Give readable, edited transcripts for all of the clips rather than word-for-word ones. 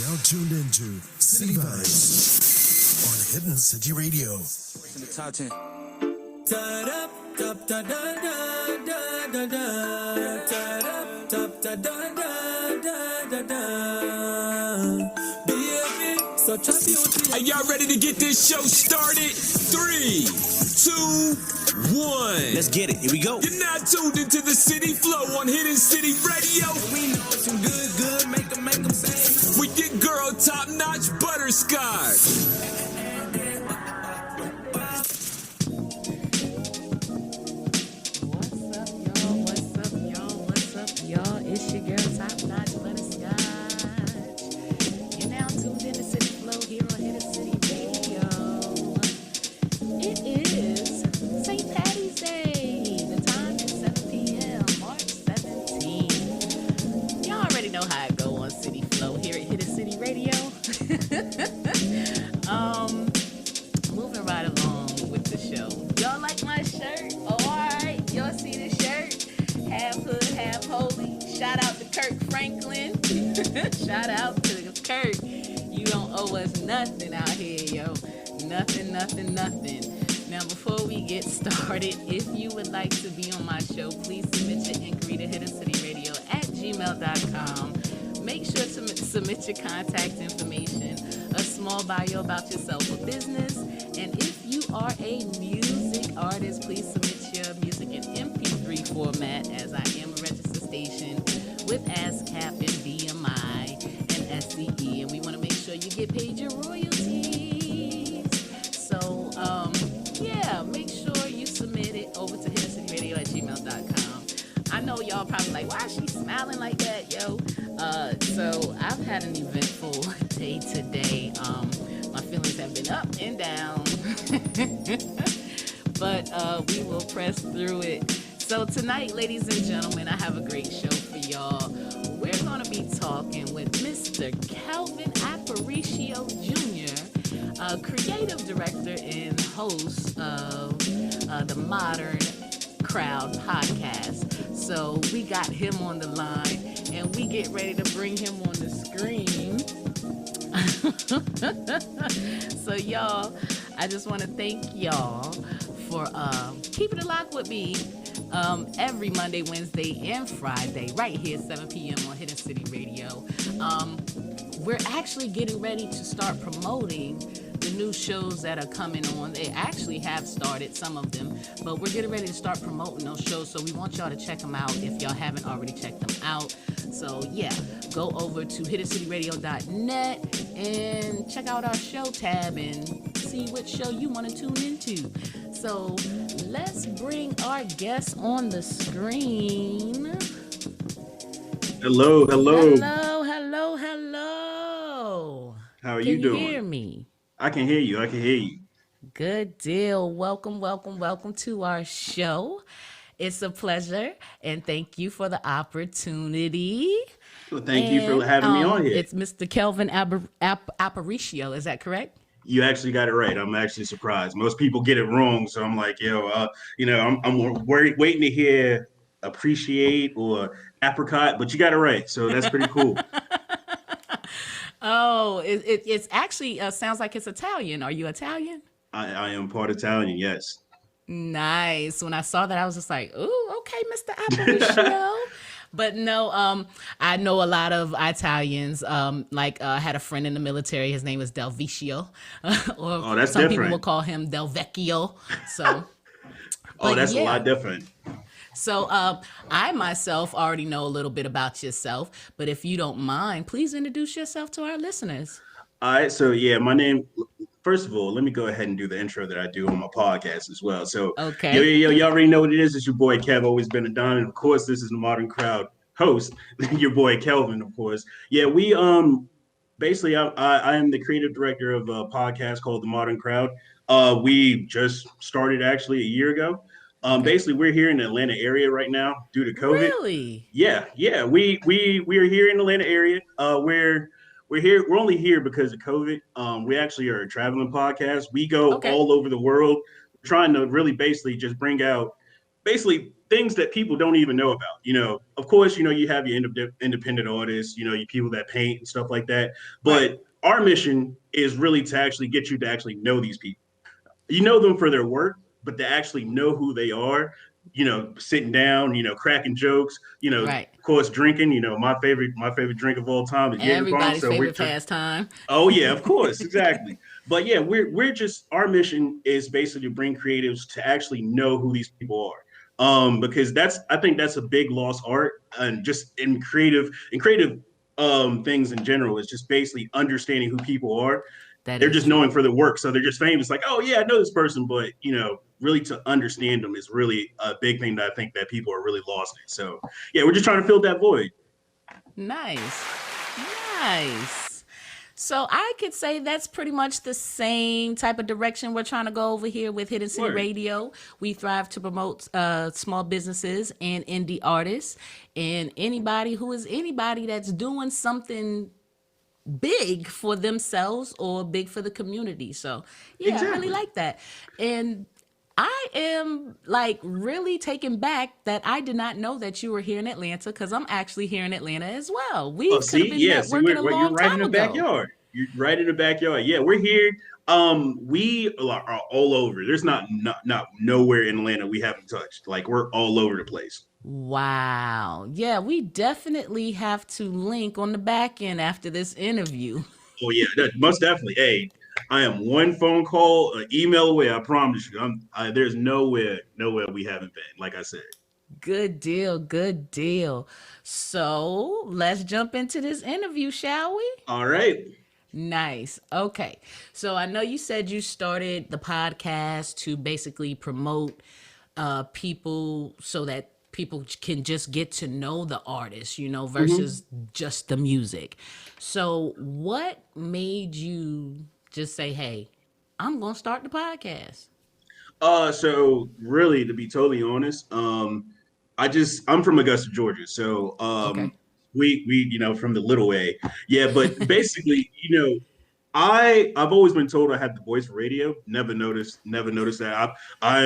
now tuned into City Vibes on Hidden City Radio. In the top 10. Are y'all ready to get this show started? 3, 2, 1. Let's get it. Here we go. You're now tuned into the City Flow on Hidden City Radio. We know some good, make them say. With your girl, TopNotch Butterscotch. What's up, y'all? It's your girl, TopNotch Butterscotch. You're now tuned in to City Flow here on Hidden City Radio. It is St. Patty's Day. The time is 7 p.m., March 17th. Y'all already know how it go on City Flow here at Hidden City Radio. Moving right along with the show. Y'all like my shirt? Oh, all right. Y'all see the shirt? Half hood, half holy. Shout out to Kirk Franklin. Shout out to Kirk. You don't owe us nothing out here, yo. Nothing. Now, before we get started, if you would like to be on my show, please submit your inquiry to hiddencityradio@gmail.com. Make sure to submit your contact information, a small bio about yourself or business, and if you are a music artist, please submit your music in MP3 format, as I am a registered station with ASCAP and BMI and SCE, and we want to make sure you get paid your royalties. So, make sure you submit it over to hiddencityradio@gmail.com. I know y'all probably like, why is she smiling like that, yo? So I've had an eventful day today. My feelings have been up and down, but we will press through it. So tonight, ladies and gentlemen, I have a great show for y'all. We're going to be talking with Mr. Kelvin Alpariccio Jr., creative director and host of the Modern Crowd podcast. So we got him on the line, and we get ready to bring him on the screen. So y'all, I just want to thank y'all for keeping it locked with me every Monday, Wednesday, and Friday right here at 7 p.m. on Hidden City Radio. We're actually getting ready to start promoting the new shows that are coming on. They actually have started, some of them, but we're getting ready to start promoting those shows, so we want y'all to check them out if y'all haven't already checked them out. So yeah, go over to hiddencityradio.net and check out our show tab and see what show you want to tune into. So let's bring our guest on the screen. Hello. Hello. How are you doing? Can you hear me? I can hear you. Good deal. Welcome to our show. It's a pleasure, and thank you for the opportunity. Well, thank you for having me on here. It's Mr. Kelvin Alpariccio. Is that correct? You actually got it right. I'm actually surprised. Most people get it wrong, so I'm like, I'm waiting to hear appreciate or apricot, but you got it right. So that's pretty cool. Oh, it's actually sounds like it's Italian. Are you Italian? I am part Italian, yes. Nice. When I saw that, I was just like, ooh, okay, Mr. Alpariccio. But no, I know a lot of Italians. I had a friend in the military. His name is Del Vecchio. Or that's some different. people will call him Del Vecchio. So, that's a lot different. So I myself already know a little bit about yourself, but if you don't mind, please introduce yourself to our listeners. All right. So my name. First of all, let me go ahead and do the intro that I do on my podcast as well. So, okay. Y'all already know what it is. It's your boy Kev, always been a Don, and of course, this is the Modern Crowd host, your boy Kelvin, of course. Yeah, we basically, I am the creative director of a podcast called The Modern Crowd. We just started actually a year ago. Basically, we're here in the Atlanta area right now due to COVID. Really? Yeah. We are here in the Atlanta area. We're here. We're only here because of COVID. We actually are a traveling podcast. We go all over the world, trying to really basically just bring out things that people don't even know about. Of course, you have your independent artists, your people that paint and stuff like that. Right. But our mission is really to actually get you to actually know these people. You know them for their work, but to actually know who they are, sitting down, cracking jokes, Right. of course, drinking. My favorite drink of all time is Jägerbomb. Everybody's So favorite pastime. oh yeah, of course, exactly. But yeah, we're just our mission is basically to bring creatives to actually know who these people are. Because I think that's a big lost art, and just in creative things in general is just basically understanding who people are. That They're is just true. knowing for their work, so they're just famous. Like, oh yeah, I know this person, but really to understand them is really a big thing that I think that people are really lost in. So yeah, we're just trying to fill that void. Nice. Nice. So I could say that's pretty much the same type of direction we're trying to go over here with Hidden City Word. Radio. We thrive to promote small businesses and indie artists and anybody that's doing something big for themselves or big for the community. So yeah, I really Exactly. like that. And I am like really taken back that I did not know that you were here in Atlanta, because I'm actually here in Atlanta as well. We Oh, could have see, been yeah, see, networking a you're long right in time the ago. backyard. You're right in the backyard. Yeah, we're here. We are all over. There's not nowhere in Atlanta we haven't touched. Like we're all over the place. Wow. Yeah, we definitely have to link on the back end after this interview. Oh yeah, most definitely. Hey, I am one phone call, an email away. I promise you. There's nowhere we haven't been. Like I said. Good deal. Good deal. So let's jump into this interview, shall we? All right. Nice. Okay. So I know you said you started the podcast to basically promote people so that people can just get to know the artist, versus just the music. So what made you just say, hey, I'm going to start the podcast? So really, to be totally honest, I'm from Augusta, Georgia. So Okay. we from the little A. Yeah, but basically, I've always been told I had the voice for radio. Never noticed that. I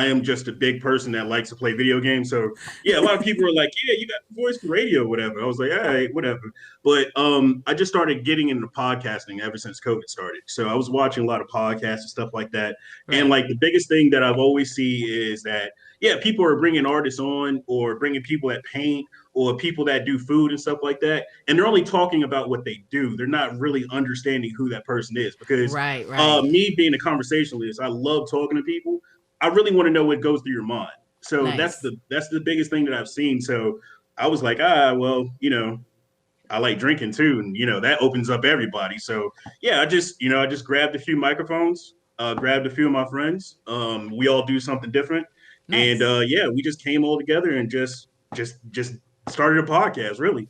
am just a big person that likes to play video games. So yeah, a lot of people are like, yeah, you got the voice for radio, or whatever. I was like, all right, whatever. But I just started getting into podcasting ever since COVID started. So I was watching a lot of podcasts and stuff like that. And Right. like the biggest thing that I've always see is that yeah, people are bringing artists on or bringing people that paint or people that do food and stuff like that, and they're only talking about what they do. They're not really understanding who that person is. Because Right. Right. me being a conversationalist, I love talking to people. I really want to know what goes through your mind. So that's Nice. the biggest thing that I've seen. So I was like, well, I like drinking too, and that opens up everybody. So yeah, I just grabbed a few microphones, grabbed a few of my friends. We all do something different, and Nice. yeah, we just came all together and just started a podcast. Really.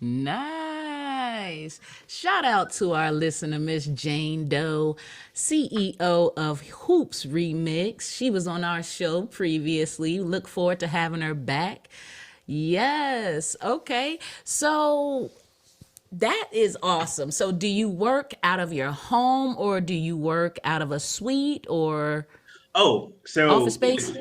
Nice. Shout out to our listener, Miss Jane Doe, CEO of Hoops Remix. She was on our show previously. Look forward to having her back. Yes. Okay. So that is awesome. So do you work out of your home, or do you work out of a suite or Oh, office so space?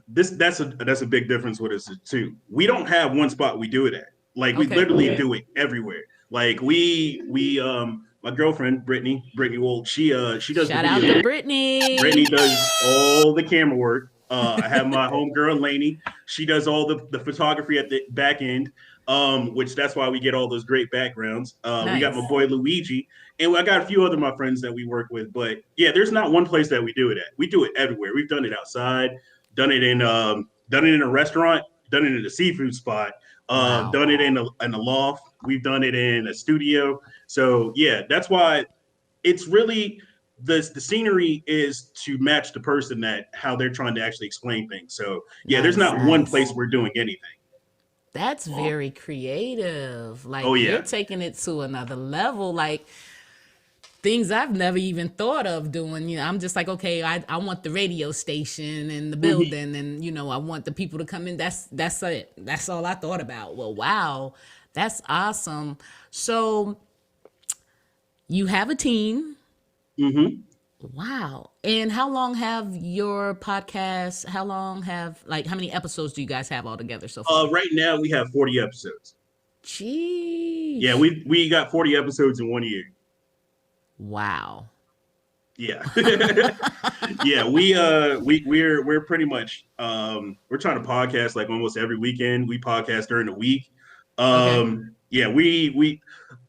that's a big difference with us too. We don't have one spot we do it at. Like we Okay. literally do it everywhere. Like we my girlfriend Brittany Wold, she does the Shout out to video. Brittany Brittany. does all the camera work. I have my homegirl Lainey. She does all the photography at the back end, which that's why we get all those great backgrounds. We got my Nice. boy Luigi, and I got a few other my friends that we work with. But yeah, there's not one place that we do it at. We do it everywhere. We've done it outside, done it in a restaurant, done it in a seafood spot, Wow. done it in a loft. We've done it in a studio. So yeah, that's why it's really the scenery is to match the person that how they're trying to actually explain things. So yeah, there's Nice, not one nice. place we're doing anything. That's very creative. Like Oh you're yeah. taking it to another level. Like things I've never even thought of doing. I'm just like, okay, I want the radio station and the Mhm. building, and I want the people to come in. That's it. That's all I thought about. Well, wow, that's awesome. So you have a team. Mhm. Wow. And how long have your podcast, how many episodes do you guys have altogether so far? Right now we have 40 episodes. Yeah, Jeez. we got 40 episodes in 1 year. Wow. Yeah. Yeah, we're pretty much we're trying to podcast like almost every weekend. We podcast during the week. Okay. Yeah, we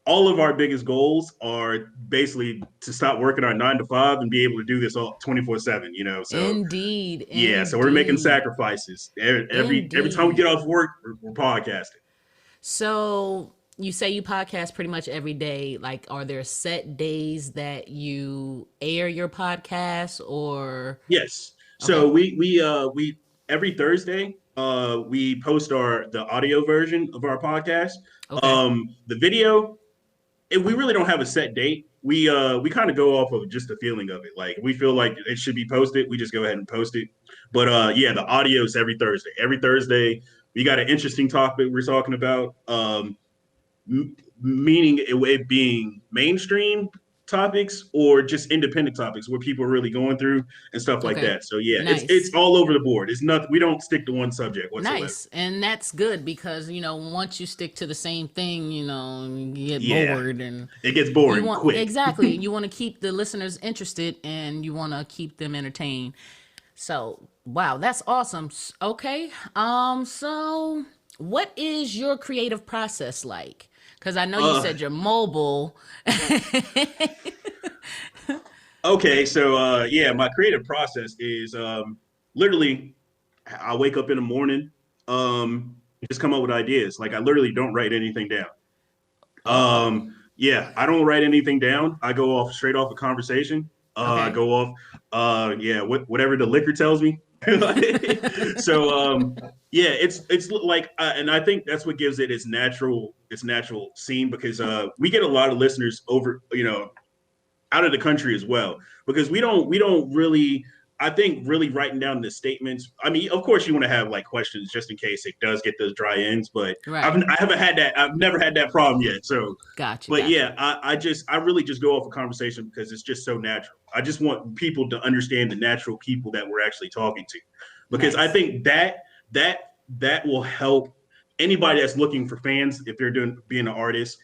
all of our biggest goals are basically to stop working our 9 to 5 and be able to do this all 24/7, you know. So Indeed. yeah, so we're making Indeed. sacrifices. Every time we Indeed. get off work, we're podcasting. So you say you podcast pretty much every day. Like, are there set days that you air your podcast or? Yes. Okay. So we every Thursday we post the audio version of our podcast. Okay. The video, we really don't have a set date. We kind of go off of just the feeling of it. Like we feel like it should be posted, we just go ahead and post it. But yeah, the audio is every Thursday. Every Thursday we got an interesting topic we're talking about. Meaning it being mainstream topics or just independent topics where people are really going through and stuff like Okay. that. So yeah, it's Nice. all over the board. It's nothing. We don't stick to one subject whatsoever. Nice. And that's good because, once you stick to the same thing, you get Yeah, bored and it gets you boring want quick. exactly. You want to keep the listeners interested and you want to keep them entertained. So, wow, that's awesome. Okay. So what is your creative process like? Because I know you Uh, said you're mobile. okay, so yeah, my creative process is literally I wake up in the morning, just come up with ideas. Like I literally don't write anything down. Oh, Yeah, I don't write anything down. I go off straight off a conversation. I okay. go off, yeah, whatever the liquor tells me. So, yeah, it's like, and I think that's what gives it its natural scene because we get a lot of listeners over, out of the country as well because we don't really. I think really writing down the statements. I mean, of course, you want to have like questions just in case it does get those dry ends, but Right. I haven't had that. I've never had that problem yet. So, Gotcha. but Gotcha. yeah, I really just go off a conversation because it's just so natural. I just want people to understand the natural people that we're actually talking to, because I Nice. think that will help anybody that's looking for fans if they're being an artist,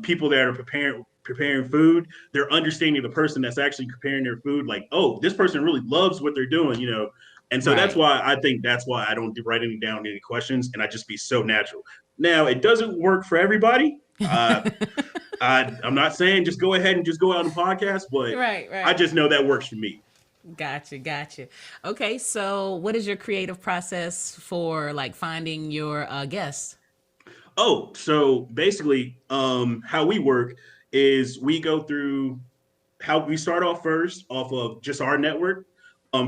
people that are preparing food, they're understanding the person that's actually preparing their food. Like, oh, this person really loves what they're doing, you know. And so Right. that's why I don't write any down any questions, and I just be so natural. Now, it doesn't work for everybody. I'm not saying just go ahead and just go out on podcast, but Right. I Right. just know that works for me. Gotcha, gotcha. Okay, so what is your creative process for like finding your guests? Oh, so basically, how we work is we go through how we start off first off of just our network.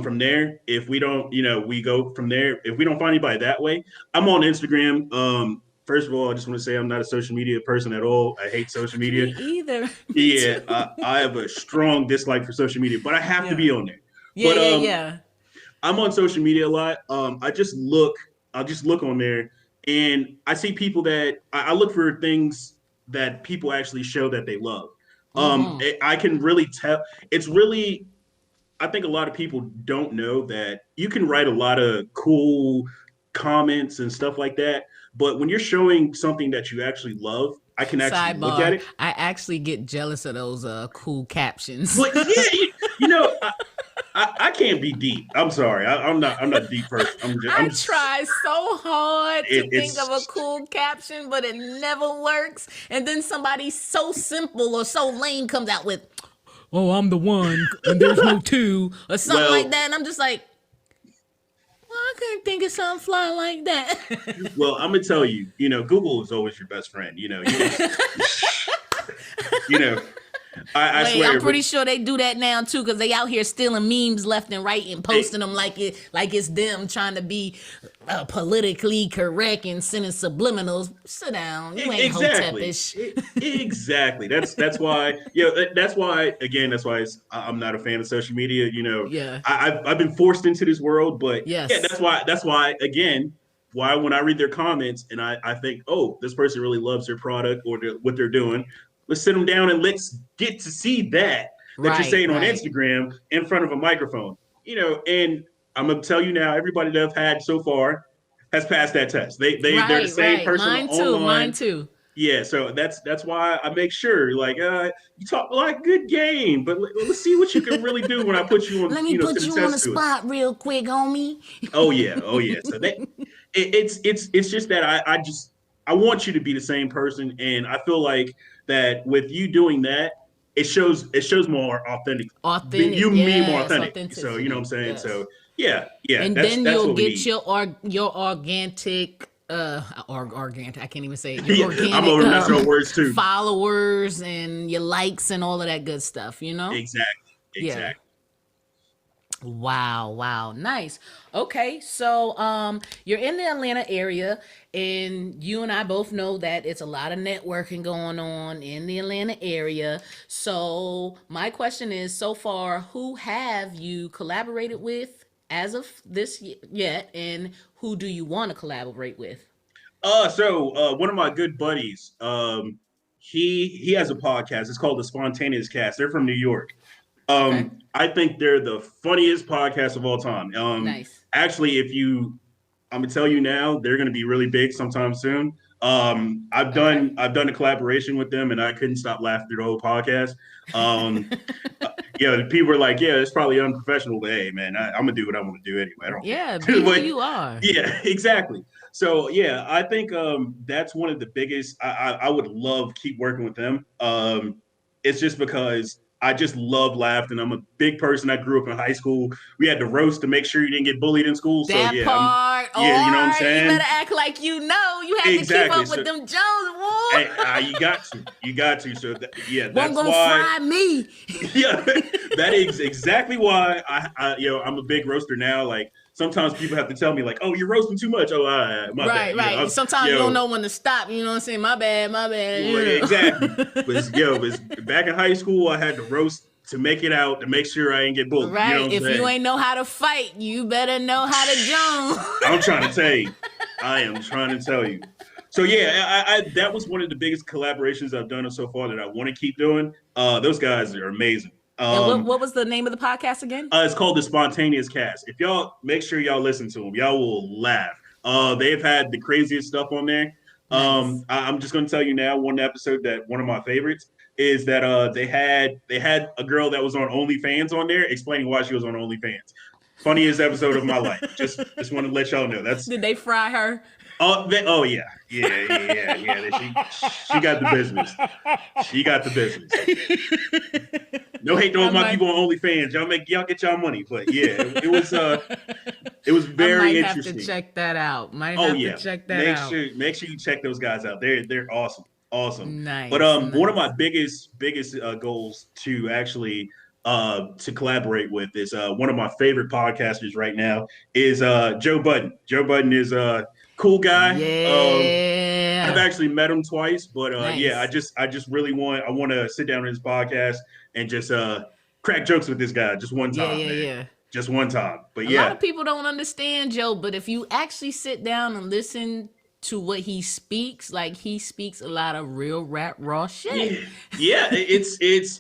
From there, if we don't, we go from there. If we don't find anybody that way, I'm on Instagram. First of all, I just want to say I'm not a social media person at all. I hate social Me media. either. Me Yeah, too. I have a strong dislike for social media, but I have to Yeah. be on there. Yeah, But yeah, yeah. I'm on social media a lot. I'll just look on there and I see people that I look for things that people actually show that they love. Mm-hmm. I can really tell. It's really, I think a lot of people don't know that you can write a lot of cool comments and stuff like that. But when you're showing something that you actually love, I can actually look at Sidebar, it. I actually get jealous of those cool captions. But yeah, I can't be deep. I'm sorry. I'm not a deep person. I try so hard to think of a It's cool caption, but it never works. And then somebody so simple or so lame comes out with, "Oh, I'm the one, and there's no two," or something like well, that. And I'm just like, well, I couldn't think of something fly like that. well. I'm gonna tell you. Google is always your best friend. You know. I Wait, swear. I'm pretty sure they do that now too, because they out here stealing memes left and right and posting them like it's them trying to be politically correct and sending subliminals. Sit down, you ain't Exactly. hotepish. Exactly. That's why. That's why. Again, that's why I'm not a fan of social media. Yeah. I've been forced into this world, but yeah, Yes. that's why. Again, why when I read their comments and I think, oh, this person really loves their product or what they're doing. Let's sit them down and let's get to see that. that you're Right, saying on right. Instagram in front of a microphone. And I'm gonna tell you now, everybody that I've had so far has passed that test. They're the Right, same right. person Mine too. Mine online. too. Yeah, so that's why I make sure, like, you talk like good game, but let's see what you can really do when I put you on, Let me to put the you on the test to it. spot real quick, homie. Oh yeah. So it's just that I want you to be the same person, and I feel like that with you doing that, it shows more authentic. Authentic, You mean more yes, authentic. So you know what I'm authenticity, saying. yes. So yeah. And That's then that's you'll what we get need. your organic organic, I can't even say it. Your Yeah, organic I'm over messing up words too. followers and your likes and all of that good stuff, you know? Exactly. Yeah. Exactly. Wow, nice. Okay, so you're in the Atlanta area, and you and I both know that it's a lot of networking going on in the Atlanta area. So my question is, so far, who have you collaborated with as of this yet, and who do you want to collaborate with? So one of my good buddies, he has a podcast. It's called the Spontaneous Cast. They're from New York. Okay, I think they're the funniest podcast of all time. nice. Actually, I'm gonna tell you now, they're gonna be really big sometime soon. I've Okay. done a collaboration with them, and I couldn't stop laughing through the whole podcast. Um, people were like, "Yeah, it's probably unprofessional," but hey, man, I'm gonna do what I'm gonna do anyway. I don't Yeah, care. be who But you are. yeah, exactly. So yeah, I think that's one of the biggest. I would love keep working with them. It's just because I just love laughing. I'm a big person. I grew up in high school. We had to roast to make sure you didn't get bullied in school. So That yeah, part, yeah, you know what I'm or you saying? better act like you know. You have to keep Exactly. up with So them Jones, boy. you got to. So yeah, Won't that's gonna why. fry me. Yeah, that is exactly why I'm a big roaster now. Like sometimes people have to tell me like, "Oh, you're roasting too much." Oh, my bad. Right. Sometimes you don't know when to stop. You know what I'm saying? My bad. Well, exactly. But back in high school, I had to roast to make it out to make sure I ain't get bullied. You know Right. what I'm If saying? you ain't know how to fight, you better know how to jump. I'm trying to tell you. I am trying to tell you. So yeah, I that was one of the biggest collaborations I've done so far that I want to keep doing. Those guys are amazing. And what was the name of the podcast again? It's called the Spontaneous Cast. If y'all make sure y'all listen to them, y'all will laugh. They've had the craziest stuff on there. Nice. I'm just gonna tell you now, one episode that one of my favorites is that they had a girl that was on OnlyFans on there explaining why she was on OnlyFans. Funniest episode of my life. Just want to let y'all know. That's Did they fry her? oh yeah. She got the business. She got the business. No hate to all my people on OnlyFans. Y'all get y'all money, but yeah, it was very I might interesting. have to check that out. Check that make out. Make sure you check those guys out. They're awesome. Nice. But one of my biggest goals to actually to collaborate with is one of my favorite podcasters right now is Joe Budden. Joe Budden is a cool guy. Yeah. I've actually met him twice, but Nice. yeah, I just really want to sit down on his podcast and just crack jokes with this guy just one time. Yeah. Just one time. But A yeah. lot of people don't understand Joe, but if you actually sit down and listen to what he speaks, like he speaks a lot of real rap raw shit. Yeah, it's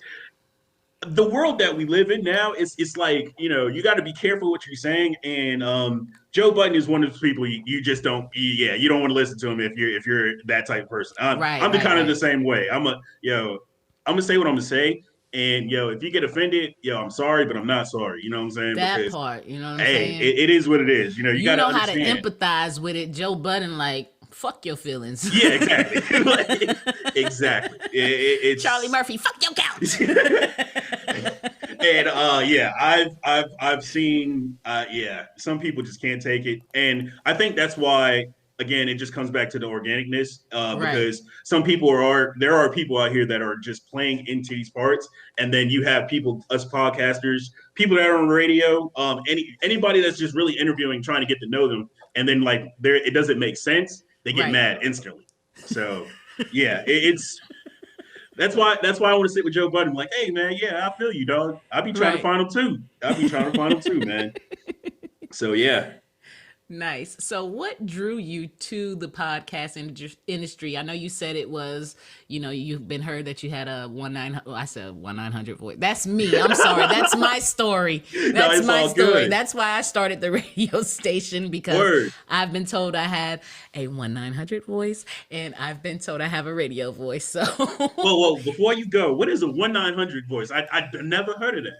the world that we live in now. It's like, you got to be careful what you're saying, and Joe Budden is one of those people you just don't you don't want to listen to him if you're that type of person. I'm the kind of the same way. I'm gonna say what I'm gonna say. And if you get offended, I'm sorry, but I'm not sorry. You know what I'm saying? That part, you know what I'm saying? It is what it is. You gotta know how to understand. empathize with it. Joe Budden, like, fuck your feelings. Yeah, exactly. Exactly. It's Charlie Murphy, fuck your couch. And I've seen some people just can't take it, and I think that's why, again, it just comes back to the organicness, because some people there are people out here that are just playing into these parts, and then you have us podcasters, people that are on radio, anybody that's just really interviewing, trying to get to know them, and then like it doesn't make sense, they get mad instantly. So yeah, that's why I want to sit with Joe Budden. Like, hey man, yeah, I feel you, dog. I be trying to find him too. Man. So yeah. Nice. So, what drew you to the podcast industry? I know you said it was, you've been heard that you had a 1900. I said 1900 voice. That's me. I'm sorry. That's my story. That's it's my all story. good. That's why I started the radio station, because Word. I've been told I had a 1900 voice, and I've been told I have a radio voice. So, Whoa, before you go, what is a 1900 voice? I never heard of that.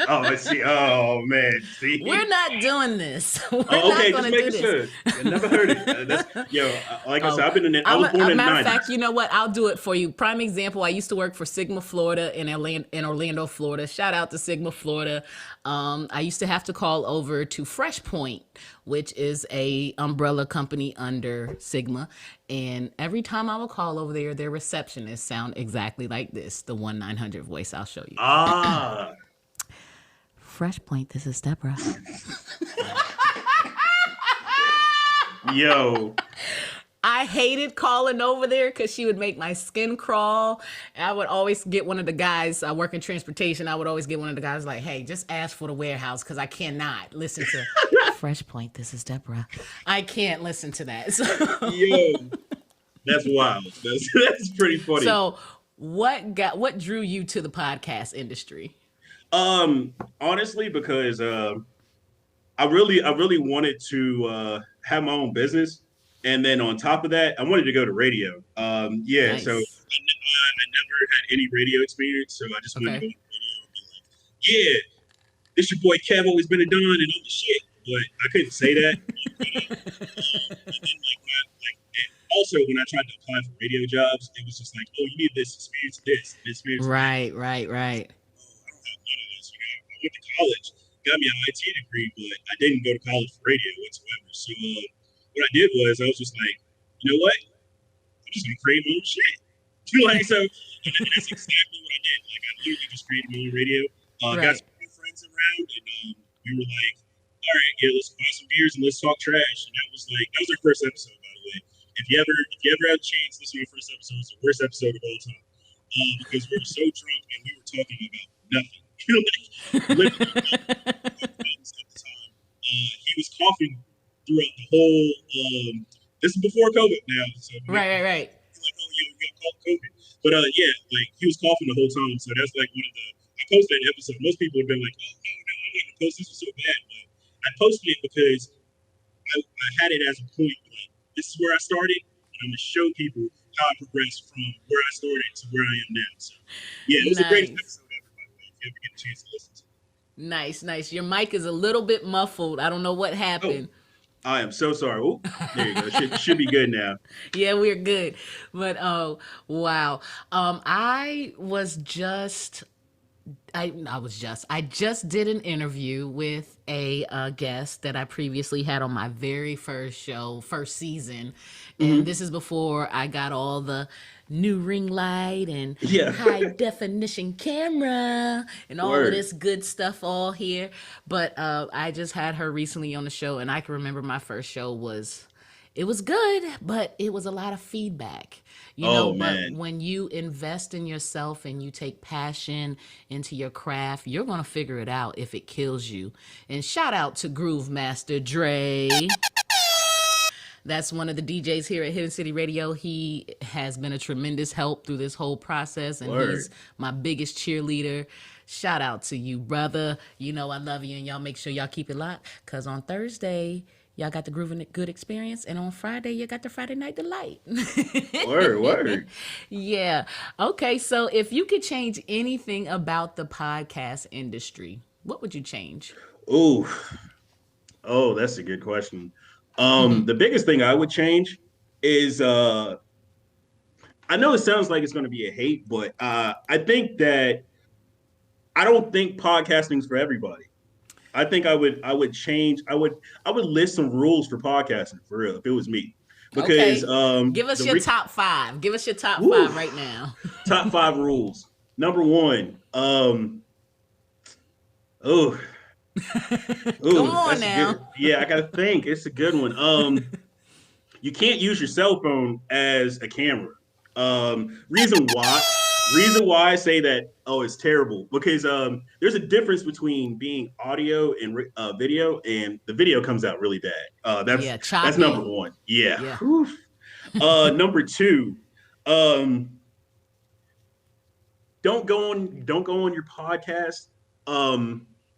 Oh, I see. Oh man, see. we're not doing this. We're Okay, not just going to do making this. sure. I never heard it. Like I said, I've been in it. I was born in the matter of 90s. fact, you know what? I'll do it for you. Prime example, I used to work for Sigma Florida in Orlando, Florida. Shout out to Sigma Florida. I used to have to call over to Fresh Point, which is a umbrella company under Sigma. And every time I would call over there, their receptionists sound exactly like this, the 1900 voice. I'll show you. Ah. Fresh Point, this is Deborah. Yo. I hated calling over there because she would make my skin crawl. I would always get one of the guys, I work in transportation, I would always get one of the guys like, hey, just ask for the warehouse because I cannot listen to Fresh Point, this is Deborah. I can't listen to that. So, Yo. That's wild. That's pretty funny. so what drew you to the podcast industry? Honestly, because I really wanted to have my own business, and then on top of that, I wanted to go to radio. Nice. So I never had any radio experience, so I just wanted to go to radio and be like, yeah, this your boy Kev, always been a Don, and all the shit. But I couldn't say that. And then also when I tried to apply for radio jobs, it was just like, oh, you need this experience, this experience. Right. I don't have none of this. I went to college, got me an IT degree, but I didn't go to college for radio whatsoever. So what I did was I was just like, you know what? I'm just gonna create my own shit. And that's exactly what I did. Like I literally just created my own radio. Got some new friends around, and we were like, all right, yeah, let's buy some beers and let's talk trash. And that was our first episode, by the way. If you ever have a chance, listen to our first episode. It's the worst episode of all time. Because we were so drunk and we were talking about nothing. Literally things at the time. He was coughing throughout the whole. This is before COVID now. So Right. He's like, oh yeah, we got caught COVID. But he was coughing the whole time. So that's like one of the. I posted that episode. Most people have been like, oh no, I'm not gonna post this. Was so bad. But I posted it because I had it as a point. Like this is where I started, and I'm gonna show people how I progressed from where I started to where I am now. So yeah, it was the greatest episode ever, by the way, if you ever get a chance to listen to it. Nice. Your mic is a little bit muffled. I don't know what happened. I am so sorry. Ooh, there you go. Should be good now. Yeah, we're good. But wow. I just did an interview with a guest that I previously had on my very first show, first season. And this is before I got all the new ring light and high definition camera and all of this good stuff all here. But I just had her recently on the show, and I can remember my first show was good, but it was a lot of feedback. But when you invest in yourself and you take passion into your craft, you're going to figure it out if it kills you. And shout out to Groove Master Dre. That's one of the DJs here at Hidden City Radio. He has been a tremendous help through this whole process, and he's my biggest cheerleader. Shout out to you, brother. I love you, and y'all make sure y'all keep it locked, because on Thursday, y'all got the Grooving Good experience, and on Friday, you got the Friday Night Delight. Word. Yeah. Okay, so if you could change anything about the podcast industry, what would you change? Oh, that's a good question. The biggest thing I would change is I know it sounds like it's going to be a hate, but I think that I don't think podcasting's for everybody. I think I would list some rules for podcasting for real if it was me. Because give us your top 5. Give us your top 5 right now. Top 5 rules. Number 1. Come on now. I gotta think. It's a good one. You can't use your cell phone as a camera. Reason why Reason why I say that, it's terrible because there's a difference between being audio and video, and the video comes out really bad. Yeah, That's choppy. number one. Yeah. Yeah. Number two, um, don't go on your podcast.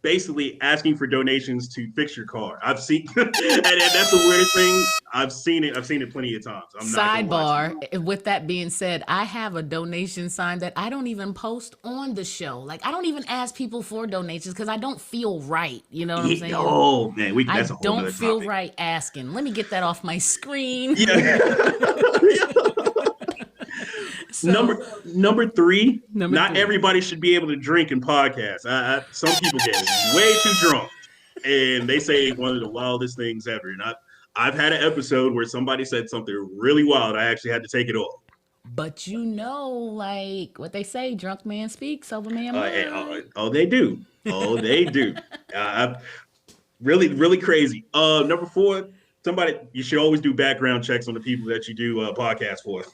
Basically asking for donations to fix your car. I've seen, and that's the weirdest thing. I've seen it plenty of times. I'm not gonna lie to you. Sidebar, with that being said, I have a donation sign that I don't even post on the show. Like, I don't even ask people for donations because I don't feel right. You know what I'm saying? Oh man, I that's a whole don't nother feel topic. right asking. Let me get that off my screen. Yeah. So, number three. Not three. everybody should be able to drink in podcasts. Some people get way too drunk, and they say one of the wildest things ever. And I've had an episode where somebody said something really wild. I actually had to take it off. But like what they say, drunk man speaks, sober man mind. They do. Oh, they do. Really, really crazy. Number four. You should always do background checks on the people that you do podcasts for.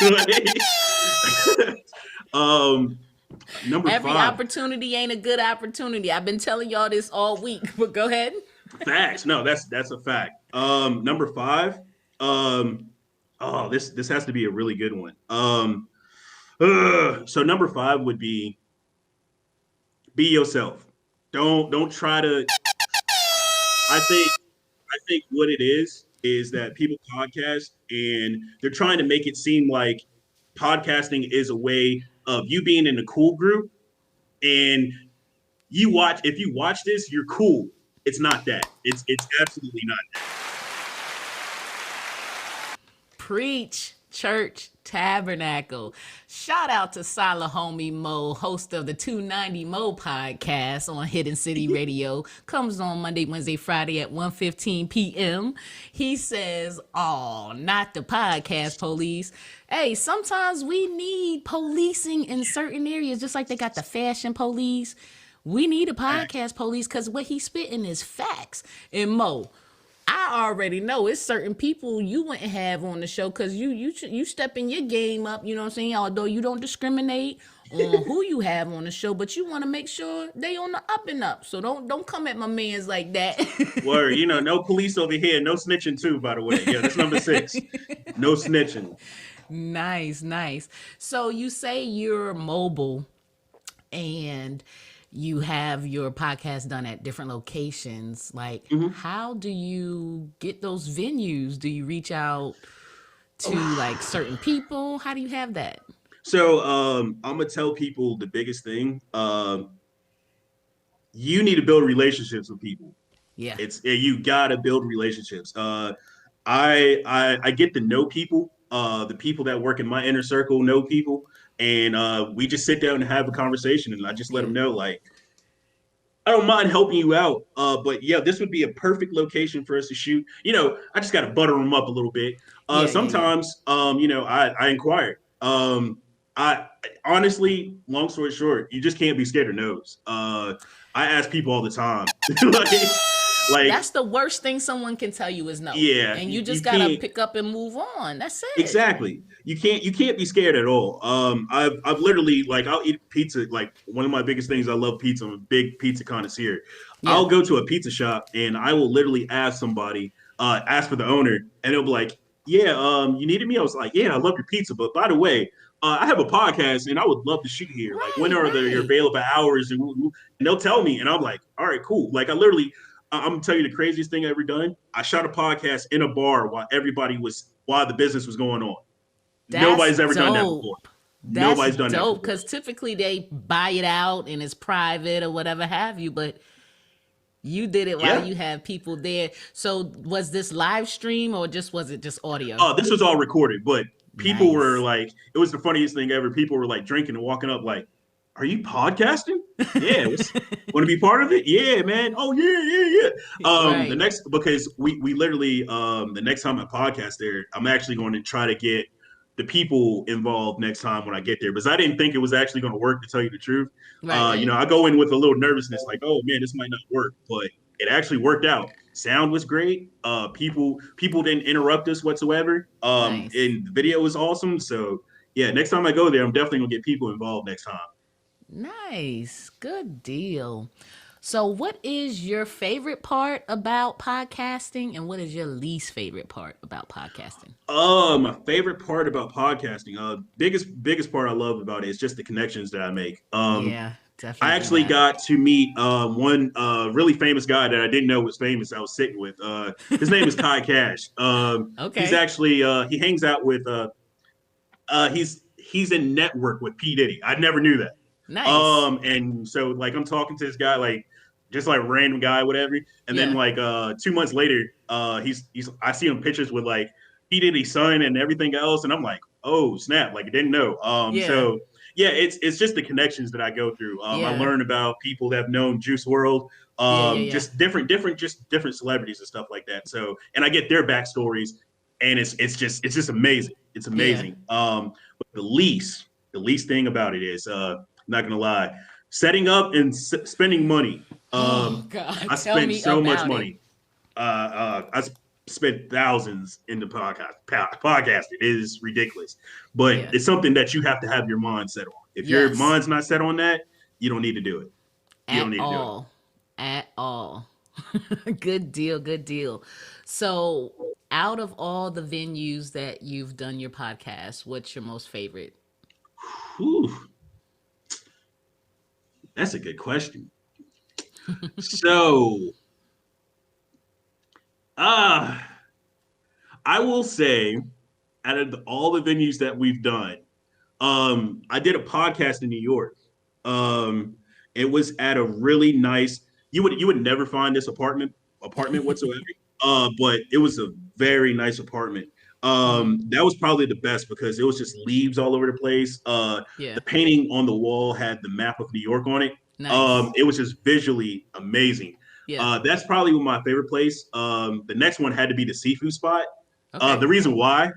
Number Every 5. opportunity ain't a good opportunity. I've been telling y'all this all week, but go ahead. Facts. No, that's a fact. Number 5. This has to be a really good one. So number 5 would be yourself. Don't try to. I think what it is that people podcast and they're trying to make it seem like podcasting is a way of you being in a cool group, and if you watch this, you're cool. It's not that. It's absolutely not that. Preach, church, tabernacle. Shout out to Sala Homie Mo, host of the 290 Mo podcast on Hidden City Radio. Comes on Monday, Wednesday, Friday at 1:15 p.m. He says, not the podcast police. Hey, sometimes we need policing in certain areas, just like they got the fashion police. We need a podcast police because what he's spitting is facts. And Mo, I already know it's certain people you wouldn't have on the show because you stepping your game up, you know what I'm saying? Although you don't discriminate on who you have on the show, but you want to make sure they on the up and up. So don't come at my mans like that. Word, no police over here, no snitching too, by the way. Yeah, that's number 6. No snitching. Nice. So you say you're mobile and you have your podcast done at different locations. Like, how do you get those venues? Do you reach out to like certain people? How do you have that? So I'm gonna tell people the biggest thing. You need to build relationships with people. Yeah, you gotta build relationships. I get to know people. The people that work in my inner circle know people. And we just sit down and have a conversation, and I just let them know, like, I don't mind helping you out, but yeah, this would be a perfect location for us to shoot. I just got to butter them up a little bit. Sometimes, I inquire. I honestly, long story short, you just can't be scared of no's. I ask people all the time. Like that's the worst thing someone can tell you is no. Yeah, and you just gotta pick up and move on. That's it. Exactly. You can't be scared at all. I've literally, like, I'll eat pizza. Like, one of my biggest things, I love pizza. I'm a big pizza connoisseur. Yeah. I'll go to a pizza shop and I will literally ask somebody, ask for the owner, and they'll be like, "Yeah, you needed me?" I was like, "Yeah, I love your pizza, but by the way, I have a podcast and I would love to shoot here. Like, when are your available hours?" And they'll tell me, and I'm like, "All right, cool." Like, I'm gonna tell you the craziest thing I ever done. I shot a podcast in a bar while the business was going on. Nobody's ever done that before. Nobody's done that before. Because typically they buy it out and it's private or whatever have you, but you did it while you have people there. So was this live stream or was it just audio? Oh, this was all recorded, but people were like, it was the funniest thing ever. People were like drinking and walking up like, "Are you podcasting?" Yeah. Want to be part of it? Yeah, man. Oh yeah. Right. Because we literally, the next time I podcast there, I'm actually going to try to get the people involved next time when I get there, because I didn't think it was actually going to work, to tell you the truth. Right. I go in with a little nervousness, like, oh man, this might not work, but it actually worked out. Sound was great. People didn't interrupt us whatsoever. Nice. And the video was awesome. So yeah, next time I go there, I'm definitely gonna get people involved next time. Nice. Good deal. So, what is your favorite part about podcasting and what is your least favorite part about podcasting? My favorite part about podcasting, biggest part I love about it is just the connections that I make. Yeah, I definitely actually that. got to meet one really famous guy that I didn't know was famous. I was sitting with. His name is Kai Cash. He's Okay. actually he hangs out with he's in network with P Diddy. I never knew that. Nice. And so like I'm talking to this guy like just like random guy whatever, and then Yeah. like 2 months later he's I see him pictures with like P Diddy's son and everything else, and I'm like, oh snap, like I didn't know. Yeah. So yeah, it's just the connections that I go through. I Yeah. learn about people that have known Juice World, Yeah. Yeah. Yeah. just different celebrities and stuff like that. So and I get their backstories, and it's just amazing. It's Yeah. amazing. But the least thing about it is not gonna lie, setting up and spending money. Oh God, I tell spent me so much about it. money. I spent thousands in the podcast. It is ridiculous, but Yeah. it's something that you have to have your mind set on. If your Yes. mind's not set on that, you don't need to do it. You don't At need to do it. all. At all. Good deal. Good deal. So, out of all the venues that you've done your podcast, what's your most favorite? Whew, that's a good question. So, uh, I will say, out of all the venues that we've done, I did a podcast in New York. Um, it was at a really nice. You would never find this apartment whatsoever. But it was a very nice apartment. Mm, That was probably the best because it was just leaves all over the place. yeah. The painting on the wall had the map of New York on it. Nice. It was just visually amazing. Yeah. That's probably my favorite place. The next one had to be the seafood spot. Okay. The reason why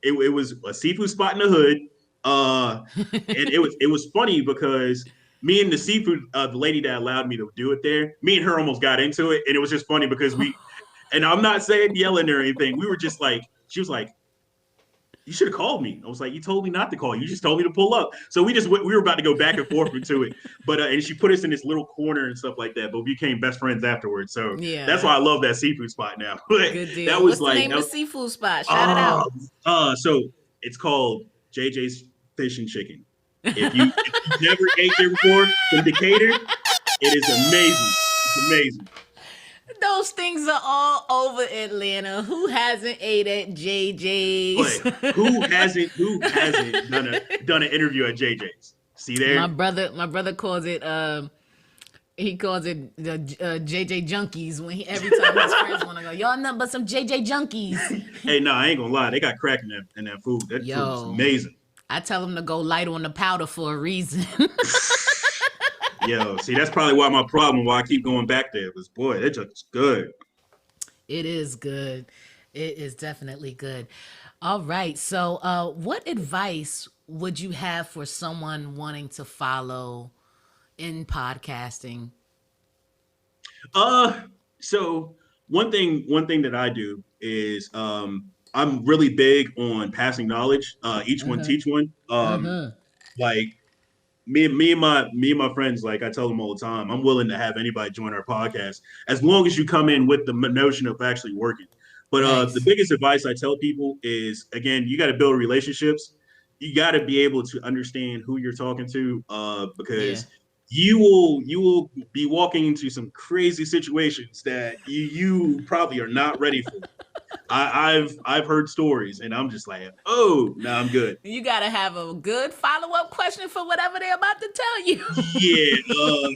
it was a seafood spot in the hood, and it was funny because me and the seafood the lady that allowed me to do it there, me and her almost got into it, and it was just funny because and I'm not saying yelling or anything. We were just like, she was like, you should have called me. I was like, you told me not to call you. You just told me to pull up. So we were about to go back and forth into it. But and she put us in this little corner and stuff like that. But we became best friends afterwards. So that's Yeah. why I love that seafood spot now. But Good that deal. was What's the like, name of the seafood spot? Shout it out. so it's called JJ's Fish and Chicken. If you never ate there before from Decatur, it is amazing. It's amazing. Those things are all over Atlanta. Who hasn't ate at JJ's? But who hasn't done an interview at JJ's? See there? My brother calls it he calls it the JJ Junkies when every time his friends want to go, y'all nothing but some JJ Junkies. Hey, no, I ain't gonna lie. They got crack in that food. That food is Yo. amazing. I tell them to go light on the powder for a reason. Yo, see, that's probably why my problem, why I keep going back there, was boy, it just good. It is good. It is definitely good. All right. So, what advice would you have for someone wanting to follow in podcasting? So one thing that I do is I'm really big on passing knowledge. Each one teach one. Like me and my friends, like I tell them all the time, I'm willing to have anybody join our podcast as long as you come in with the notion of actually working. But the Nice. biggest advice I tell people is, again, you got to build relationships. You got to be able to understand who you're talking to, Yeah. because you will be walking into some crazy situations that you probably are not ready for. I've heard stories, and I'm just like, oh, no, I'm good. You got to have a good follow up question for whatever they're about to tell you. Yeah.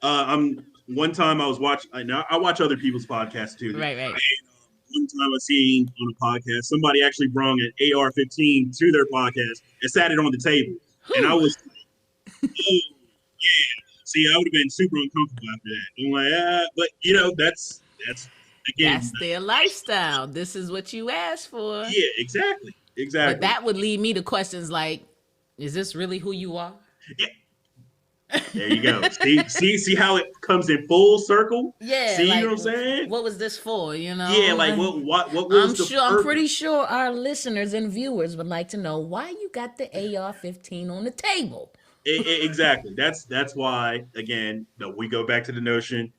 I'm one time I was watching. I watch other people's podcasts too. Right. One time I seen on a podcast somebody actually brought an AR-15 to their podcast and sat it on the table, and I was like, oh yeah. See, I would have been super uncomfortable after that. I'm like, but that's again. That's their lifestyle. This is what you asked for. Yeah, exactly. But that would lead me to questions like, is this really who you are? Yeah. There you go. See how it comes in full circle? Yeah, See like, what I'm saying? what was this for? You know? Yeah, like what was I'm pretty sure our listeners and viewers would like to know why you got the AR-15 on the table. Exactly. That's why, again, we go back to the notion,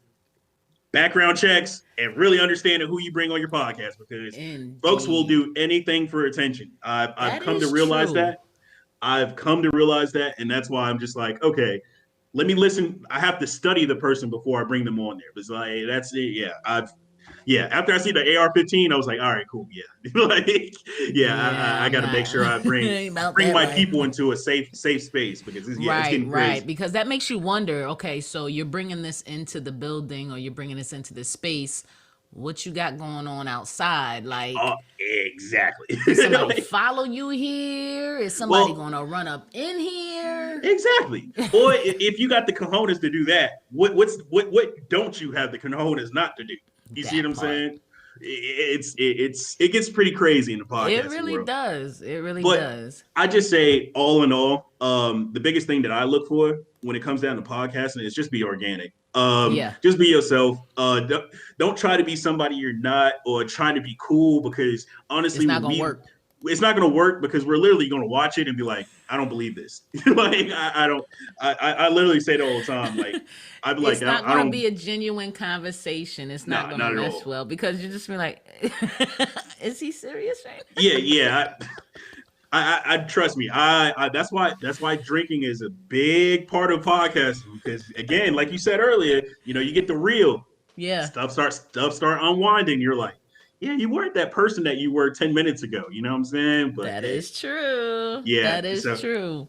background checks and really understanding who you bring on your podcast, because Indeed. folks will do anything for attention. I've come to is realize true. that. I've come to realize that, and that's why I'm just like, okay, let me listen. I have to study the person before I bring them on there. It's like, that's it. Yeah. After I see the AR-15, I was like, all right, cool. Yeah. Like, I got to make sure I bring my people into a safe space, because it's getting crazy. Right. Because that makes you wonder, okay, so you're bringing this into the building, or you're bringing this into the space. What you got going on outside? Like, exactly. Is somebody follow you here? Is somebody gonna run up in here? Exactly. Or if you got the cojones to do that, what don't you have the cojones not to do? You see what I'm saying? It gets pretty crazy in the podcast. It really world. does. It really does. I just say, all in all, the biggest thing that I look for when it comes down to podcasting is just be organic. Just be yourself. Don't try to be somebody you're not, or trying to be cool, because honestly, it's not gonna work. It's not going to work, because we're literally going to watch it and be like, I don't believe this. Like, I literally say that all the time. Like, I'd be like, it's not going to be a genuine conversation. It's not going to mesh well, because you just be like, is he serious? Right? Yeah. I trust me. That's why drinking is a big part of podcasting, because again, like you said earlier, you get the real. Yeah. Stuff start unwinding. You're like, yeah, you weren't that person that you were 10 minutes ago. You know what I'm saying? But that is true. Yeah. That is true.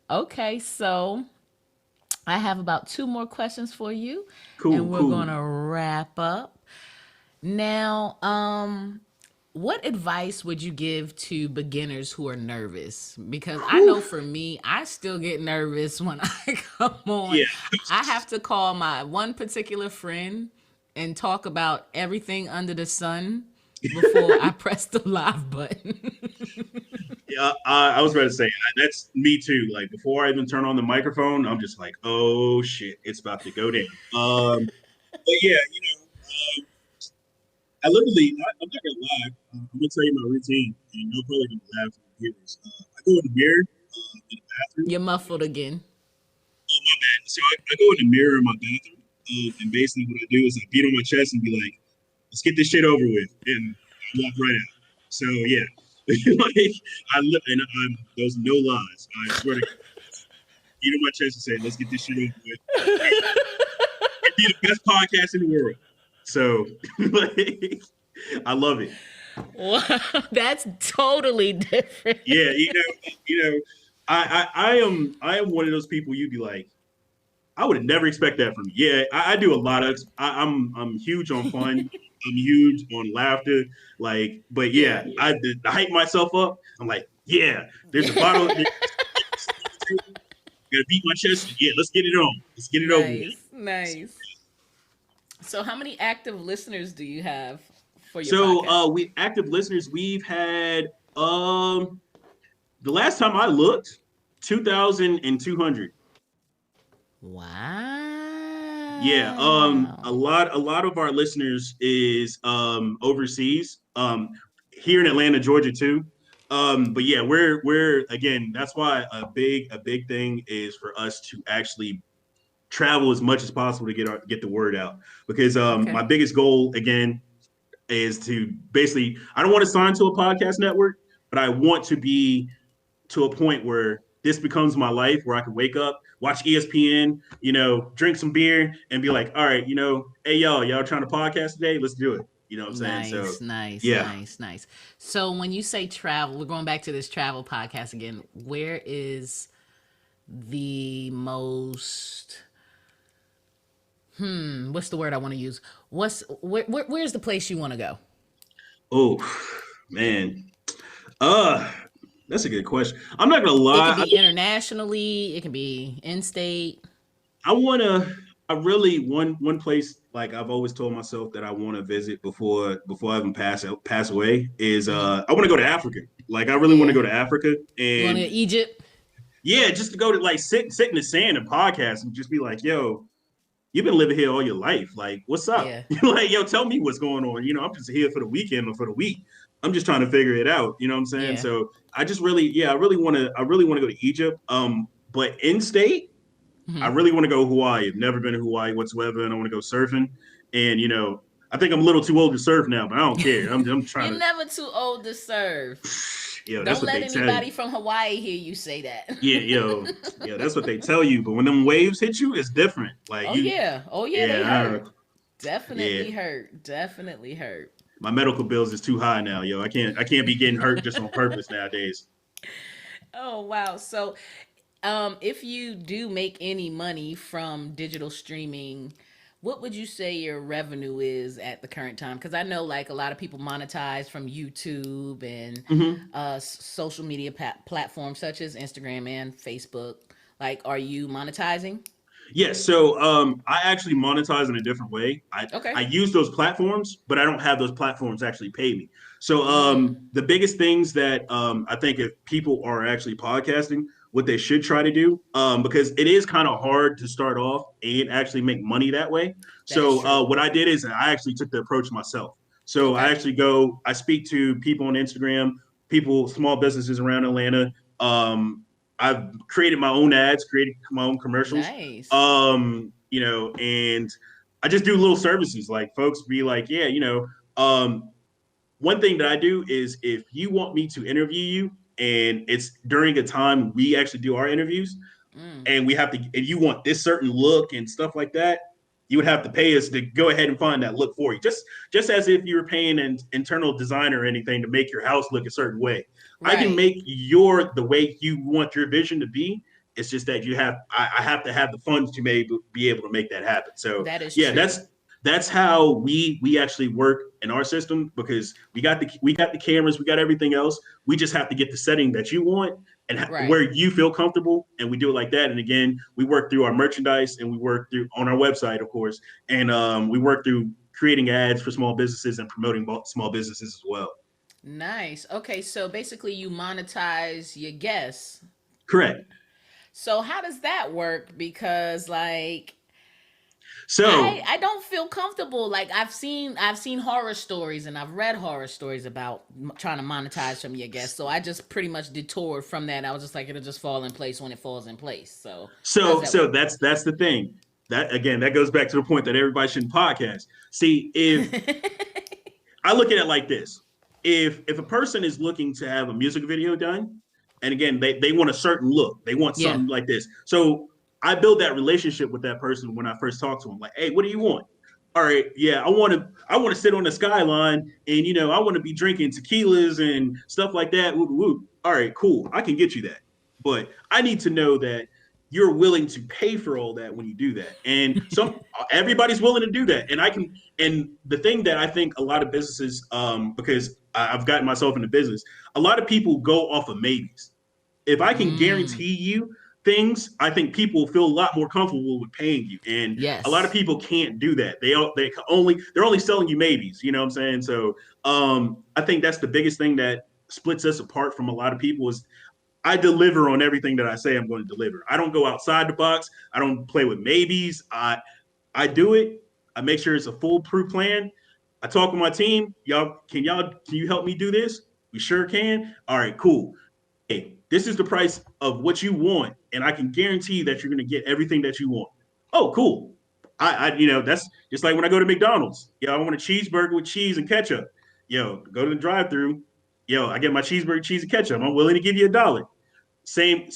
Okay, so I have about 2 more questions for you. Cool. And we're gonna wrap up. Now, what advice would you give to beginners who are nervous? Because I know for me, I still get nervous when I come on. Yeah. I have to call my one particular friend and talk about everything under the sun before I press the live button. Yeah, I was about to say, that's me too. Like, before I even turn on the microphone, I'm just like, oh shit, it's about to go down. But yeah, I'm not gonna lie. I'm gonna tell you my routine, and you're probably gonna laugh when you hear this. I go in the mirror in the bathroom. You're muffled again. Oh, my bad. So I go in the mirror in my bathroom, and basically what I do is I beat on my chest and be like, let's get this shit over with, and I walk right out. So yeah, those no lies. I swear to God, beat on my chest and say, let's get this shit over with. It'd be the best podcast in the world. So I love it. Wow, that's totally different. Yeah, I am one of those people you'd be like, I would never expect that from you. Yeah, I do a lot of. I'm huge on fun. I'm huge on laughter. Like, but yeah, I hype myself up. I'm like, yeah, there's a bottle. Gotta beat my chest. Yeah, let's get it on. Let's get it over with. Nice. So, how many active listeners do you have for your podcast? So, we active listeners. We've had the last time I looked, 2,200. Wow. Yeah. A lot of our listeners is overseas. Here in Atlanta, Georgia too. But yeah, we're again, that's why a big thing is for us to actually travel as much as possible to get the word out. Because my biggest goal again is to basically, I don't want to sign to a podcast network, but I want to be to a point where this becomes my life, where I can wake up, watch ESPN, drink some beer, and be like, all right, hey y'all trying to podcast today? Let's do it. You know what I'm saying? Nice. So when you say travel, we're going back to this travel podcast again. Where is the most? What's the word I want to use? Where's the place you want to go? Oh, man. That's a good question. I'm not gonna lie. It can be internationally. It can be in-state. One place, like I've always told myself that I want to visit before I even pass away is I want to go to Africa. Like I really want to go to Africa. And you want to go to Egypt? Yeah, just to go to like sit in the sand and podcast and just be like, yo, you've been living here all your life. Like, what's up? Yeah. Like, yo, tell me what's going on. I'm just here for the weekend or for the week. I'm just trying to figure it out. You know what I'm saying? Yeah. So I just really, I really want to go to Egypt. But in state, I really want to go Hawaii. I've never been to Hawaii whatsoever, and I want to go surfing. And I think I'm a little too old to surf now, but I don't care. I'm trying You're to. never too old to serve. That's Don't what let they tell anybody you. from Hawaii hear you say that. Yeah, that's what they tell you. But when them waves hit you, it's different. Like Oh yeah, they hurt. Definitely Yeah. hurt. Definitely hurt. My medical bills is too high now, yo. I can't be getting hurt just on purpose nowadays. Oh wow. So, if you do make any money from digital streaming, what would you say your revenue is at the current time? Because I know like a lot of people monetize from YouTube and social media platforms such as Instagram and Facebook. Like, are you monetizing? Yes, so I actually monetize in a different way. I Okay. use those platforms, but I don't have those platforms actually pay me. So Mm, the biggest things that I think if people are actually podcasting, what they should try to do, because it is kind of hard to start off and actually make money that way. that is So true. what I did is I actually took the approach myself. So I Okay. actually I speak to people on Instagram, small businesses around Atlanta. I've created my own ads, created my own commercials. Nice. And I just do little services. Like folks be like, yeah, one thing that I do is if you want me to interview you and it's during a time we actually do our interviews Mm, and and you want this certain look and stuff like that, you would have to pay us to go ahead and find that look for you. Just as if you were paying an internal designer or anything to make your house look a certain way. I can right. make the way you want your vision to be. It's just that I have to have the funds to be able to make that happen. So That is yeah, true. that's how we actually work in our system because we got the cameras, we got everything else. We just have to get the setting that you want and Right. where you feel comfortable, and we do it like that. And again, we work through our merchandise, and we work through on our website, of course, and we work through creating ads for small businesses and promoting small businesses as well. Nice. Okay, so basically you monetize your guests. Correct. So how does that work? Because like I So I don't feel comfortable. Like I've seen horror stories and I've read horror stories about trying to monetize from your guests. So I just pretty much detoured from that. I was just like it'll just fall in place when it falls in place. So how does so that so work? that's the thing. That again, that goes back to the point that everybody shouldn't podcast. See, if I look at it like this. If a person is looking to have a music video done, and again, they want a certain look, they want Yeah. something like this. So I build that relationship with that person when I first talk to them. Like, hey, what do you want? All right, yeah, I want to sit on the skyline and I want to be drinking tequilas and stuff like that. Whoop, whoop. All right, cool. I can get you that. But I need to know that you're willing to pay for all that when you do that. And everybody's willing to do that. And the thing that I think a lot of businesses, because I've gotten myself into business, a lot of people go off of maybes. If I can Mm, guarantee you things, I think people feel a lot more comfortable with paying you. And a lot of yes. people can't do that. They're only selling you maybes. You know what I'm saying? So I think that's the biggest thing that splits us apart from a lot of people is I deliver on everything that I say I'm going to deliver. I don't go outside the box. I don't play with maybes. I do it. I make sure it's a foolproof plan. I talk with my team. Can you help me do this? We sure can. All right, cool. Hey, this is the price of what you want, and I can guarantee that you're going to get everything that you want. Oh, cool. That's just like when I go to McDonald's. I want a cheeseburger with cheese and ketchup. Go to the drive-through. I get my cheeseburger, cheese, and ketchup. I'm willing to give you $1. Same.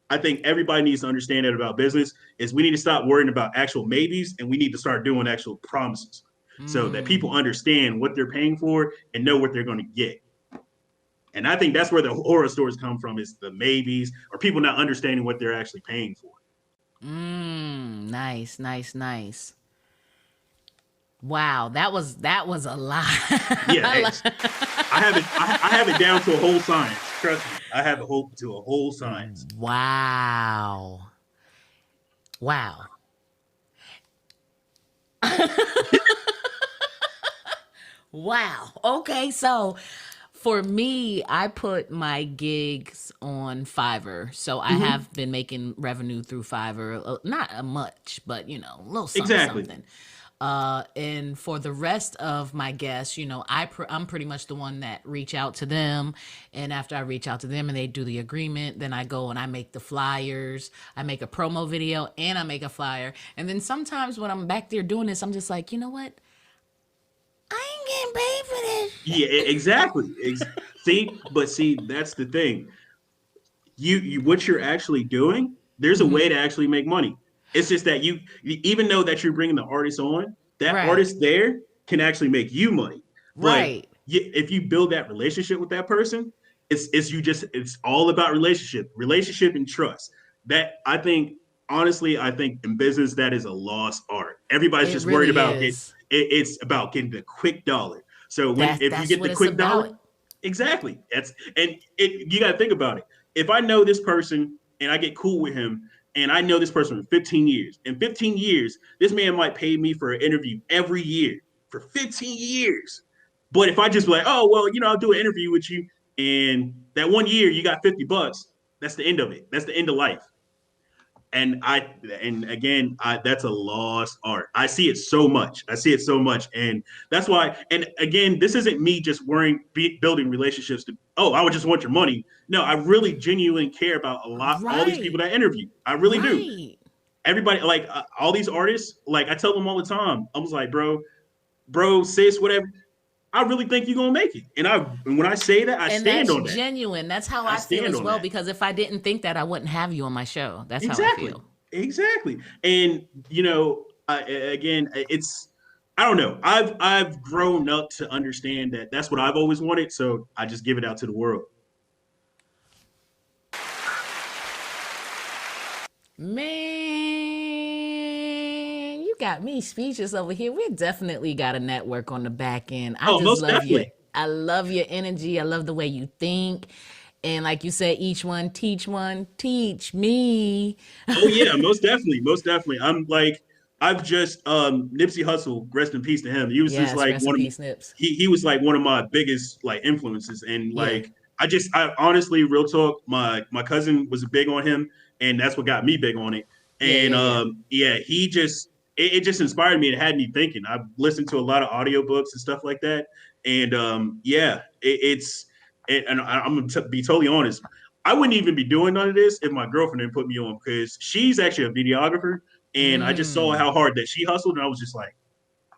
I think everybody needs to understand that about business is we need to stop worrying about actual maybes and we need to start doing actual promises so that people Mm. understand what they're paying for and know what they're going to get. And I think that's where the horror stories come from is the maybes or people not understanding what they're actually paying for. Nice, nice, nice. Wow, that was a lot. Yeah, I have it down to a whole science. Trust me, I have a whole science. Wow. Wow. Wow. Okay, so For me, I put my gigs on Fiverr. So I have been making revenue through Fiverr. Not much, but, you know, a little something, Exactly. something. And for the rest of my guests, you know, I'm pretty much the one that reach out to them. And after I reach out to them and they do the agreement, then I go and I make the flyers. I make a promo video and I make a flyer. And then sometimes when I'm back there doing this, I'm just like, you know what? I ain't getting paid for this. Yeah, exactly. See, that's the thing. You what you're actually doing, there's a way to actually make money. It's just that you even though that you're bringing the artist on, that Right. artist there can actually make you money. But Right. if you build that relationship with that person, it's all about relationship and trust. That honestly, I think in business that is a lost art. Everybody's It just really worried about is. it's about getting the quick dollar. So if you That's get what the it's quick about. dollar, exactly. You got to think about it. If I know this person and I get cool with him, and I know this person for 15 years, in 15 years, this man might pay me for an interview every year for 15 years. But if I just be like, oh well, I'll do an interview with you, and that 1 year you got $50, that's the end of it. That's the end of life. And again, that's a lost art. I see it so much. And that's why. And again, this isn't me just building relationships to. Oh, I would just want your money. No, I really genuinely care about all these people Right. that I interview. I really do. Right. Everybody, like all these artists, like I tell them all the time. I was like, bro, sis, whatever. I really think you're gonna make it. And when I say that, I And stand that's on that. genuine. That's how I I feel stand as on well. that. Because if I didn't think that, I wouldn't have you on my show. That's how I Exactly. feel. Exactly. And again, I don't know. I've grown up to understand that that's what I've always wanted. So I just give it out to the world. Man, you got me speechless over here. We definitely got a network on the back end. I Oh, just most love you. definitely. I love your energy. I love the way you think. And like you said, each one, teach me. Oh yeah, most definitely. Most definitely. I've just Nipsey Hussle, rest in peace to him. He was just Yes, like rest in peace, Nips. he was like one of my biggest like influences. And Yeah. I honestly, real talk, my cousin was big on him, and that's what got me big on it. And he just it just inspired me and had me thinking. I've listened to a lot of audiobooks and stuff like that. And and I'm gonna be totally honest. I wouldn't even be doing none of this if my girlfriend didn't put me on, because she's actually a videographer, and I just saw how hard that she hustled, and I was just like,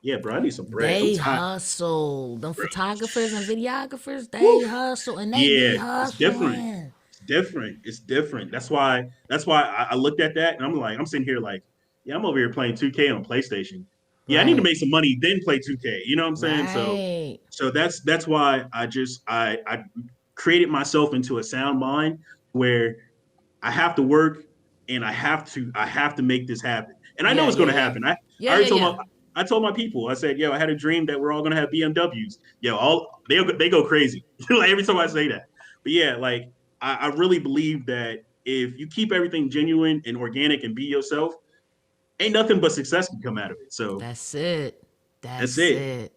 yeah, bro, I need some bread. I'm They tired. hustle. Them Bro. photographers and videographers, they Woo. hustle and they be Yeah, it's different. hustling. It's different. That's why I looked at that and I'm sitting here like, yeah, I'm over here playing 2K on PlayStation. Yeah, I need to Right. make some money, then play 2K. You know what I'm saying? Right. So that's why I created myself into a sound mind where I have to work and I have to make this happen. And I know it's gonna happen. I already told my people, I said, yo, I had a dream that we're all gonna have BMWs. Yo, they go crazy. Like every time I say that. But yeah, like I really believe that if you keep everything genuine and organic and be yourself, ain't nothing but success can come out of it. So That's it. that's That's it. it.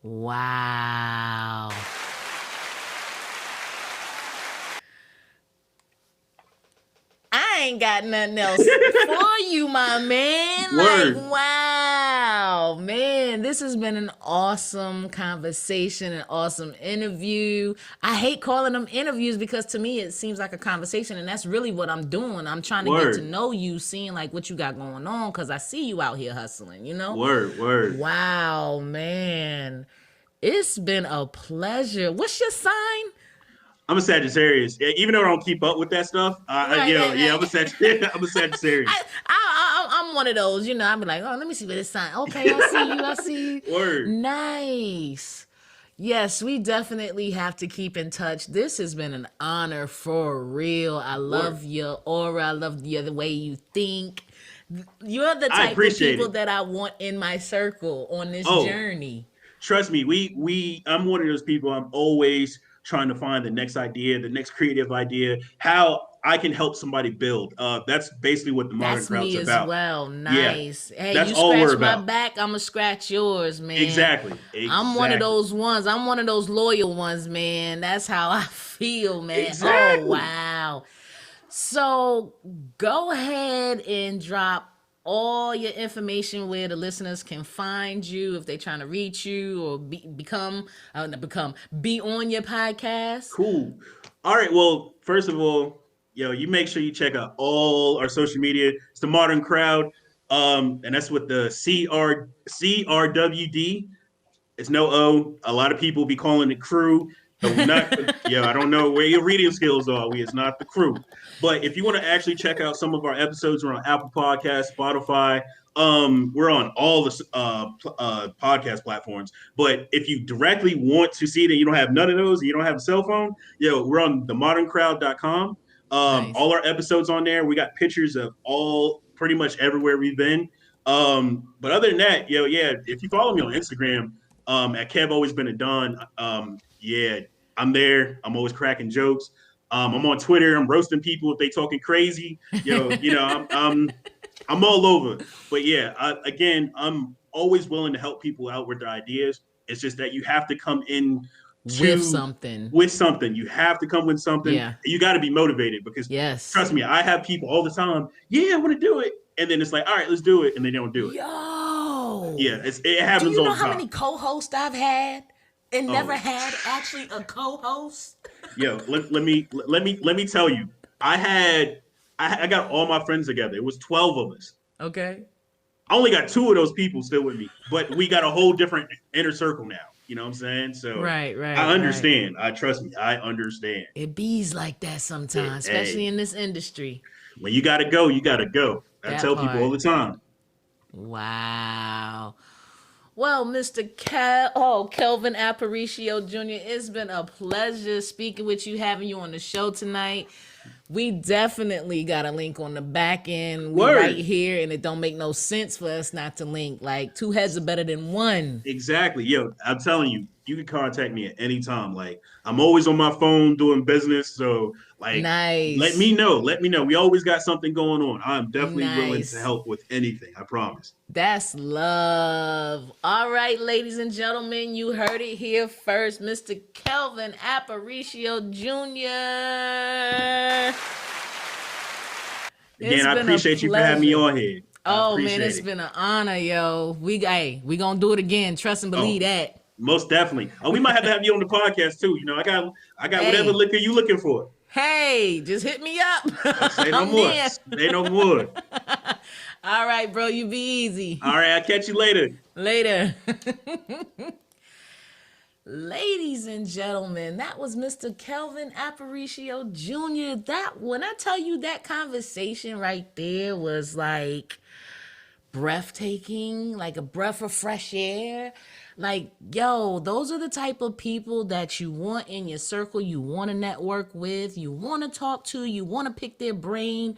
Wow. I ain't got nothing else for you, my man. Word. Like, wow, man, this has been an awesome conversation, an awesome interview. I hate calling them interviews because to me it seems like a conversation, and that's really what I'm doing. I'm trying to Word. get to know you, seeing like what you got going on, because I see you out here hustling, you know? Word. Wow, man. It's been a pleasure. What's your sign? I'm a Sagittarius. Yeah, even though I don't keep up with that stuff, Right. I'm a Sagittarius. I'm a Sagittarius. I'm one of those, you know. I'm like, oh, let me see what this sign. Okay, I see you. Word. Nice. Yes, we definitely have to keep in touch. This has been an honor for real. I love your aura. I love the way you think. You're the I type of appreciate people it. that I want in my circle on this Oh. journey. Trust me, I'm one of those people. I'm always trying to find the next idea, the next creative idea. How I can help somebody build. That's basically what the Modern That's Crowd's me as about. well. Nice. Yeah, Hey, that's you all we're scratch my about. back, I'm gonna scratch yours, man. Exactly. I'm one of those ones. I'm one of those loyal ones, man. That's how I feel, man. Exactly. Oh, wow. So go ahead and drop all your information where the listeners can find you if they're trying to reach you or be on your podcast. Cool. All right. Well, first of all, you make sure you check out all our social media. It's the Modern Crowd, and that's with the CRWD. It's no O. A lot of people be calling it crew. So not, I don't know where your reading skills are. It's not the crew. But if you want to actually check out some of our episodes, we're on Apple Podcasts, Spotify. We're on all the podcast platforms. But if you directly want to see that you don't have none of those, and you don't have a cell phone, we're on themoderncrowd.com. Nice. All our episodes on there. We got pictures of pretty much everywhere we've been. But other than that, if you follow me on Instagram, at Kev Always Been a Don, I'm there. I'm always cracking jokes. I'm on Twitter. I'm roasting people if they talking crazy. I'm all over. But I'm always willing to help people out with their ideas. It's just that you have to come in with something. You have to come with something. Yeah. You got to be motivated because trust me, I have people all the time. Yeah, I want to do it. And then it's like, all right, let's do it. And they don't do it. Yo. Yeah, it happens all the time. Do you know how many co-hosts I've had and never had actually a co-host? Let me tell you. I got all my friends together. It was 12 of us. Okay. I only got 2 of those people still with me, but we got a whole different inner circle now. You know what I'm saying? So right. I understand. Trust me, I understand. It bees like that sometimes, especially in this industry. When you gotta go, you gotta go. I tell people all the time. Wow. Well, Mr. Kelvin Alpariccio Jr., it's been a pleasure speaking with you, having you on the show tonight. We definitely got a link on the back end. We're right here, and it don't make no sense for us not to link. Like, 2 heads are better than 1. Exactly. I'm telling you, you can contact me at any time. Like, I'm always on my phone doing business. So, like, nice. Let me know. We always got something going on. I'm definitely willing to help with anything. I promise. That's love. All right, ladies and gentlemen, you heard it here first. Mr. Kelvin Alpariccio Jr. Again, I appreciate you for having me on here. Oh, man, it's been an honor, yo. We gonna do it again. Trust and believe that. Most definitely. We might have to have you on the podcast too. I got whatever liquor you looking for. Hey, just hit me up. Say no more. Say no more. All right, bro, you be easy. All right, I'll catch you later. Later. Ladies and gentlemen, that was Mr. Kelvin Alpariccio Jr. When I tell you that conversation right there was like breathtaking, like a breath of fresh air. Like, yo, those are the type of people that you want in your circle, you want to network with, you want to talk to, you want to pick their brain.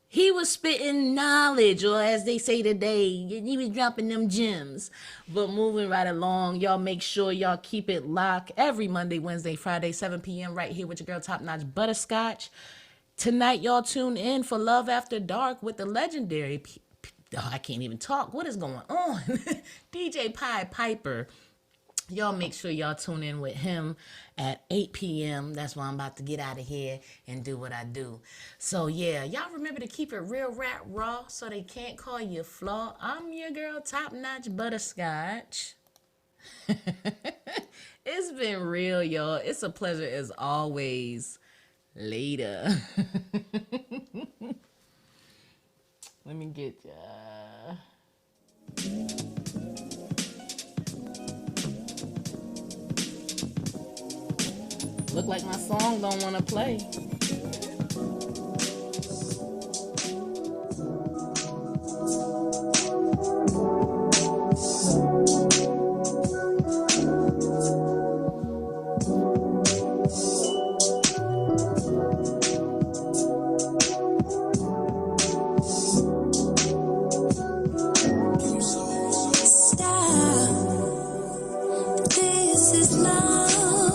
He was spitting knowledge, or as they say today, he was dropping them gems. But moving right along, y'all make sure y'all keep it locked every Monday, Wednesday, Friday, 7 p.m. right here with your girl, TopNotch Butterscotch. Tonight, y'all tune in for Love After Dark with the legendary I can't even talk. What is going on? DJ Pied Piper. Y'all make sure y'all tune in with him at 8 p.m. That's why I'm about to get out of here and do what I do. So, y'all remember to keep it real rap raw so they can't call you flaw. I'm your girl, TopNotch Butterscotch. It's been real, y'all. It's a pleasure as always. Later. Let me get ya. Look like my song don't want to play. This is my